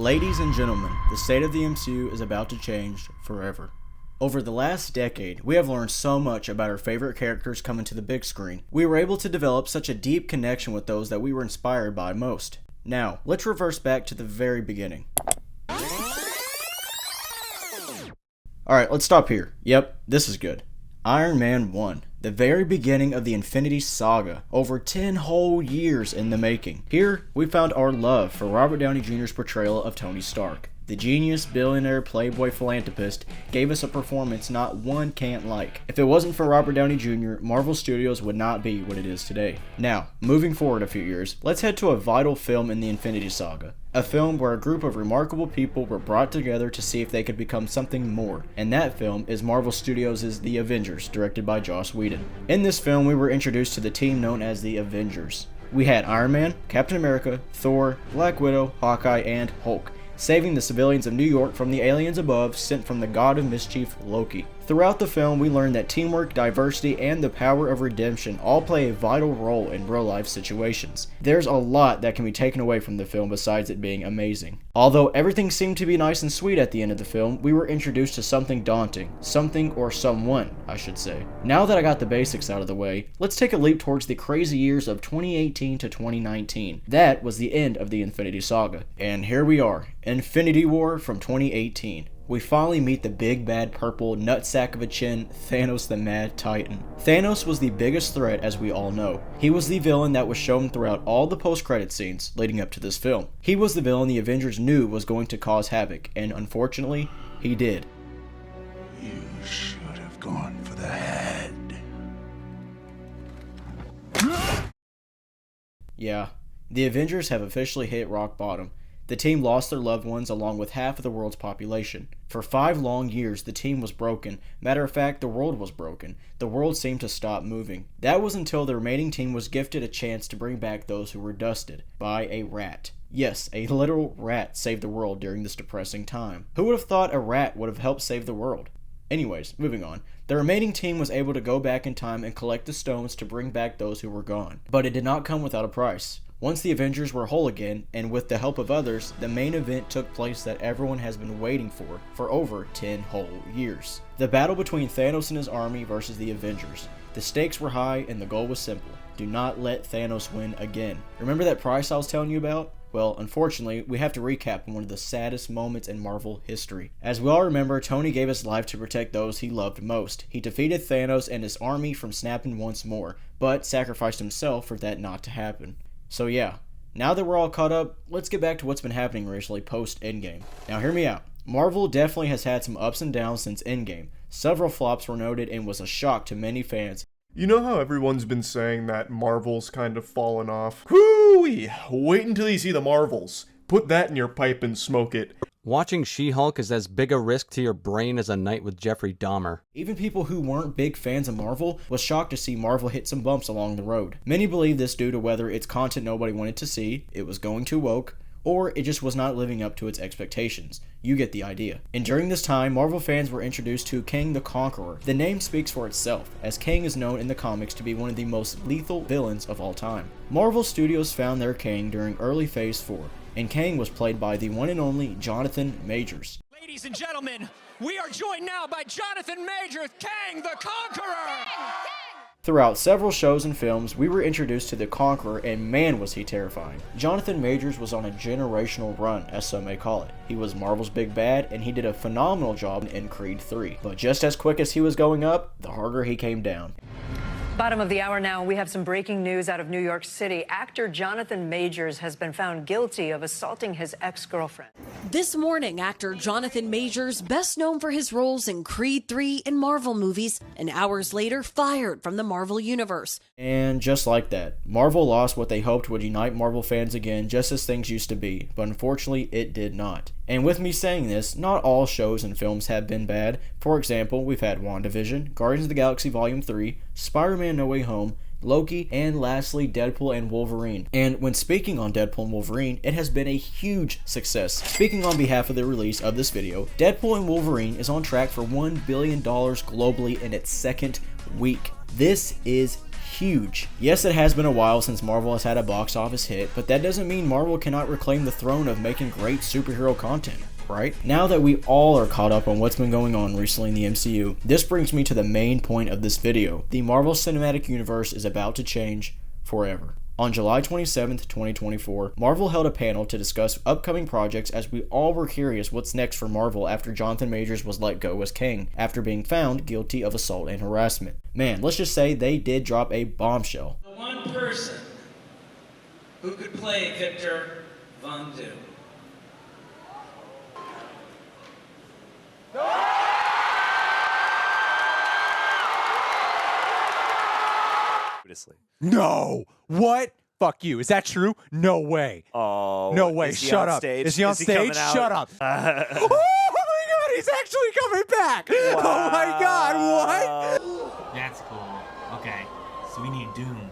Ladies and gentlemen, the state of the MCU is about to change forever. Over the last decade, we have learned so much about our favorite characters coming to the big screen. We were able to develop such a deep connection with those that we were inspired by most. Now, let's reverse back to the very beginning. Alright, let's stop here. Yep, this is good. Iron Man 1. The very beginning of the Infinity Saga, over 10 whole years in the making. Here, we found our love for Robert Downey Jr.'s portrayal of Tony Stark. The genius, billionaire, playboy philanthropist gave us a performance not one can't like. If it wasn't for Robert Downey Jr., Marvel Studios would not be what it is today. Now, moving forward a few years, let's head to a vital film in the Infinity Saga. A film where a group of remarkable people were brought together to see if they could become something more, and that film is Marvel Studios' The Avengers, directed by Joss Whedon. In this film, we were introduced to the team known as the Avengers. We had Iron Man, Captain America, Thor, Black Widow, Hawkeye, and Hulk, saving the civilians of New York from the aliens above sent from the god of mischief, Loki. Throughout the film, we learned that teamwork, diversity, and the power of redemption all play a vital role in real-life situations. There's a lot that can be taken away from the film besides it being amazing. Although everything seemed to be nice and sweet at the end of the film, we were introduced to something daunting. Something, or someone, I should say. Now that I got the basics out of the way, let's take a leap towards the crazy years of 2018 to 2019. That was the end of the Infinity Saga. And here we are, Infinity War from 2018. We finally meet the big bad purple nutsack of a chin, Thanos the Mad Titan. Thanos was the biggest threat, as we all know. He was the villain that was shown throughout all the post-credit scenes leading up to this film. He was the villain the Avengers knew was going to cause havoc, and unfortunately, he did. You should have gone for the head. Yeah, the Avengers have officially hit rock bottom. The team lost their loved ones along with half of the world's population. For 5 long years, the team was broken. Matter of fact, the world was broken. The world seemed to stop moving. That was until the remaining team was gifted a chance to bring back those who were dusted by a rat. Yes, a literal rat saved the world during this depressing time. Who would have thought a rat would have helped save the world? Anyways, moving on. The remaining team was able to go back in time and collect the stones to bring back those who were gone. But it did not come without a price. Once the Avengers were whole again, and with the help of others, the main event took place that everyone has been waiting for over 10 whole years. The battle between Thanos and his army versus the Avengers. The stakes were high and the goal was simple. Do not let Thanos win again. Remember that price I was telling you about? Well, unfortunately, we have to recap on one of the saddest moments in Marvel history. As we all remember, Tony gave his life to protect those he loved most. He defeated Thanos and his army from snapping once more, but sacrificed himself for that not to happen. So yeah, now that we're all caught up, let's get back to what's been happening recently post-endgame. Now hear me out. Marvel definitely has had some ups and downs since Endgame. Several flops were noted and was a shock to many fans. You know how everyone's been saying that Marvel's kind of fallen off? Whoo-wee! Wait until you see the Marvels. Put that in your pipe and smoke it. Watching She-Hulk is as big a risk to your brain as a night with Jeffrey Dahmer. Even people who weren't big fans of Marvel was shocked to see Marvel hit some bumps along the road. Many believe this due to whether it's content nobody wanted to see, it was going too woke, or it just was not living up to its expectations. You get the idea. And during this time, Marvel fans were introduced to Kang the Conqueror. The name speaks for itself, as Kang is known in the comics to be one of the most lethal villains of all time. Marvel Studios found their Kang during early Phase 4, and Kang was played by the one and only Jonathan Majors. Ladies and gentlemen, we are joined now by Jonathan Majors, Kang the Conqueror! Throughout several shows and films, we were introduced to the Conqueror, and man was he terrifying. Jonathan Majors was on a generational run, as some may call it. He was Marvel's big bad, and he did a phenomenal job in Creed 3. But just as quick as he was going up, the harder he came down. Bottom of the hour now, we have some breaking news out of New York City. Actor Jonathan Majors has been found guilty of assaulting his ex-girlfriend. This morning, actor Jonathan Majors, best known for his roles in Creed 3 and Marvel movies, and hours later fired from the Marvel Universe. And just like that, Marvel lost what they hoped would unite Marvel fans again just as things used to be, but unfortunately it did not. And with me saying this, not all shows and films have been bad. For example, we've had WandaVision, Guardians of the Galaxy Volume 3, Spider-Man No Way Home, Loki, and lastly, Deadpool and Wolverine. And when speaking on Deadpool and Wolverine, it has been a huge success. Speaking on behalf of the release of this video, Deadpool and Wolverine is on track for $1 billion globally in its second week. This is huge. Yes, it has been a while since Marvel has had a box office hit, but that doesn't mean Marvel cannot reclaim the throne of making great superhero content, right? Now that we all are caught up on what's been going on recently in the MCU, this brings me to the main point of this video. The Marvel Cinematic Universe is about to change forever. On July 27th, 2024, Marvel held a panel to discuss upcoming projects as we all were curious what's next for Marvel after Jonathan Majors was let go as Kang after being found guilty of assault and harassment. Man, let's just say they did drop a bombshell. The one person who could play Victor Von Doom. No! What? Fuck you. Is that true? No way. Oh. No way. Is he Shut on up. stage? Is he on stage? Shut up. Oh my god, he's actually coming back. Wow. Oh my god, what? That's cool. Okay, so we need Doom.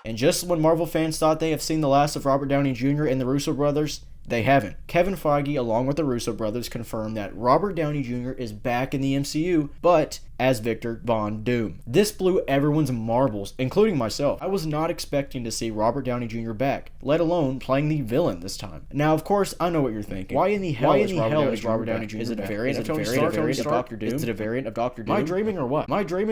And just when Marvel fans thought they have seen the last of Robert Downey Jr. and the Russo brothers, they haven't. Kevin Feige, along with the Russo brothers, confirmed that Robert Downey Jr. is back in the MCU, but as Victor Von Doom. This blew everyone's marbles, including myself. I was not expecting to see Robert Downey Jr. back, let alone playing the villain this time. Now, of course, I know what you're thinking. Why in the hell is Robert Downey Jr. Is it a variant of Tony Stark? Is it a variant of Dr. Doom? Am I dreaming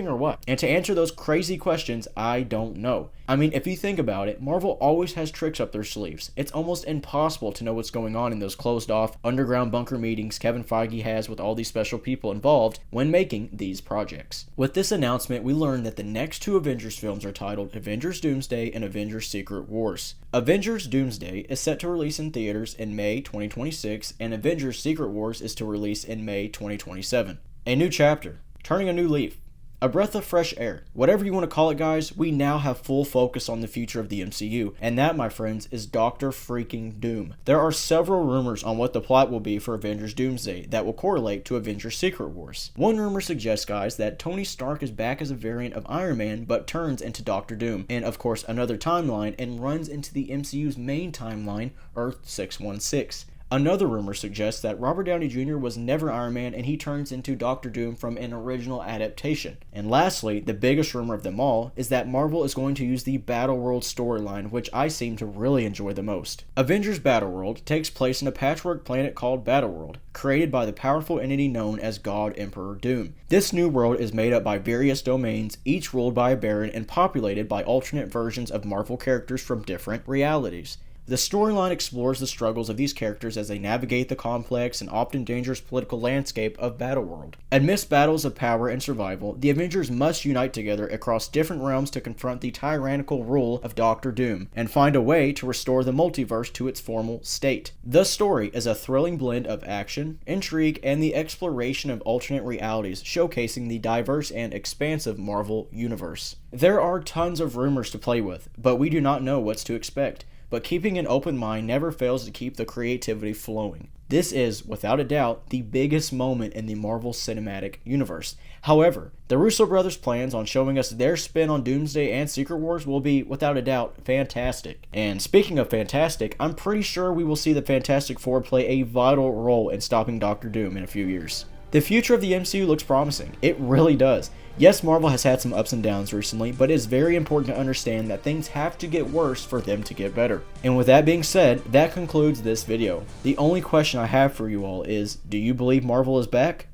or what? And to answer those crazy questions, I don't know. I mean, if you think about it, Marvel always has tricks up their sleeves. It's almost impossible to know what's going on in those closed-off, underground bunker meetings Kevin Feige has with all these special people involved when making these projects. With this announcement, we learned that the next two Avengers films are titled Avengers Doomsday and Avengers Secret Wars. Avengers Doomsday is set to release in theaters in May 2026, and Avengers Secret Wars is to release in May 2027. A new chapter, turning a new leaf. A breath of fresh air. Whatever you want to call it, guys, we now have full focus on the future of the MCU, and that, my friends, is Dr. freaking Doom. There are several rumors on what the plot will be for Avengers Doomsday that will correlate to Avengers Secret Wars. One rumor suggests, guys, that Tony Stark is back as a variant of Iron Man, but turns into Dr. Doom, in, of course, another timeline, and runs into the MCU's main timeline, Earth 616. Another rumor suggests that Robert Downey Jr. was never Iron Man and he turns into Dr. Doom from an original adaptation. And lastly, the biggest rumor of them all is that Marvel is going to use the Battleworld storyline, which I seem to really enjoy the most. Avengers Battleworld takes place in a patchwork planet called Battleworld, created by the powerful entity known as God Emperor Doom. This new world is made up by various domains, each ruled by a baron and populated by alternate versions of Marvel characters from different realities. The storyline explores the struggles of these characters as they navigate the complex and often dangerous political landscape of Battleworld. Amidst battles of power and survival, the Avengers must unite together across different realms to confront the tyrannical rule of Dr. Doom and find a way to restore the multiverse to its former state. The story is a thrilling blend of action, intrigue, and the exploration of alternate realities, showcasing the diverse and expansive Marvel universe. There are tons of rumors to play with, but we do not know what's to expect. But keeping an open mind never fails to keep the creativity flowing. This is, without a doubt, the biggest moment in the Marvel Cinematic Universe. However, the Russo brothers' plans on showing us their spin on Doomsday and Secret Wars will be, without a doubt, fantastic. And speaking of fantastic, I'm pretty sure we will see the Fantastic Four play a vital role in stopping Dr. Doom in a few years. The future of the MCU looks promising. It really does. Yes, Marvel has had some ups and downs recently, but it is very important to understand that things have to get worse for them to get better. And with that being said, that concludes this video. The only question I have for you all is, do you believe Marvel is back?